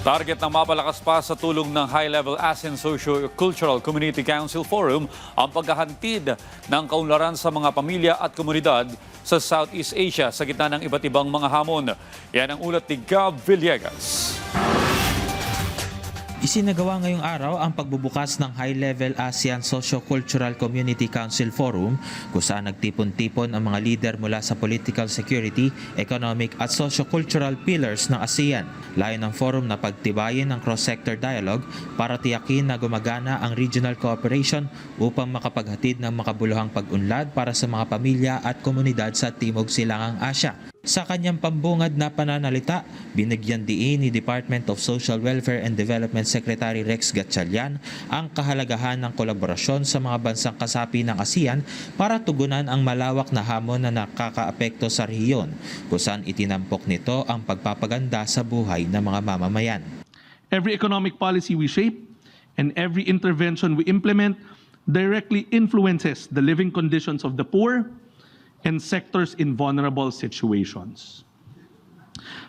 Target na mapalakas pa sa tulong ng High-Level ASEAN Socio-Cultural Community Council Forum ang paghahantid ng kaunlaran sa mga pamilya at komunidad sa Southeast Asia sa gitna ng iba't ibang mga hamon. Yan ang ulat ni Gab Villegas. Isinagawa ngayong araw ang pagbubukas ng High-Level ASEAN Socio-Cultural Community Council Forum kung saan nagtipon-tipon ang mga lider mula sa political, security, economic at socio-cultural pillars ng ASEAN. Layon ng forum na pagtibayin ang cross-sector dialogue para tiyakin na gumagana ang regional cooperation upang makapaghatid ng makabuluhang pag-unlad para sa mga pamilya at komunidad sa Timog Silangang Asya. Sa kanyang pambungad na pananalita, binigyan diin ni Department of Social Welfare and Development Secretary Rex Gatchalian ang kahalagahan ng kolaborasyon sa mga bansang kasapi ng ASEAN para tugunan ang malawak na hamon na nakakaapekto sa rehiyon, kung saan itinampok nito ang pagpapaganda sa buhay ng mga mamamayan. Every economic policy we shape and every intervention we implement directly influences the living conditions of the poor and sectors in vulnerable situations.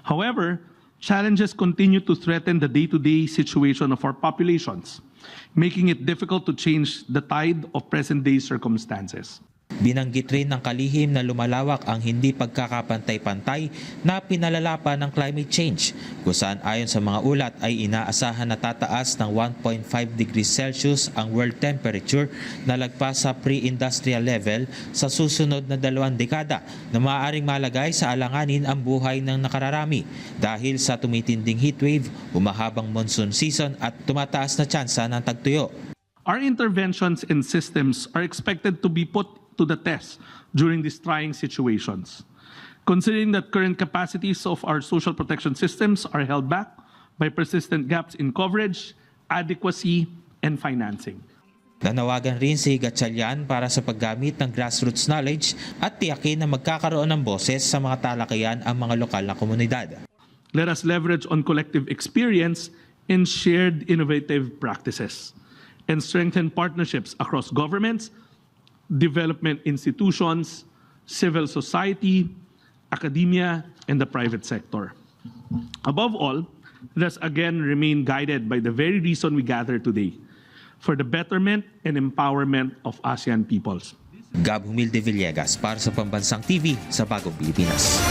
However, challenges continue to threaten the day-to-day situation of our populations, making it difficult to change the tide of present-day circumstances. Binanggit rin ng kalihim na lumalawak ang hindi pagkakapantay-pantay na pinalala pa ng climate change, kung saan ayon sa mga ulat ay inaasahan na tataas ng 1.5 degrees Celsius ang world temperature na lagpas sa pre-industrial level sa susunod na 2 dekada na maaaring malagay sa alanganin ang buhay ng nakararami dahil sa tumitinding heatwave, humahabang monsoon season at tumataas na tsansa ng tagtuyo. Our interventions and systems are expected to be put to the test during these trying situations. Considering that current capacities of our social protection systems are held back by persistent gaps in coverage, adequacy, and financing. Nanawagan rin si Gatchalian para sa paggamit ng grassroots knowledge at tiyakin na magkakaroon ng boses sa mga talakayan ang mga lokal na komunidad. Let us leverage on collective experience and shared innovative practices and strengthen partnerships across governments, development institutions, civil society, academia, and the private sector. Above all, let us again remain guided by the very reason we gather today, for the betterment and empowerment of ASEAN peoples. Gab Humilde Villegas para sa Pambansang TV sa Bagong Pilipinas.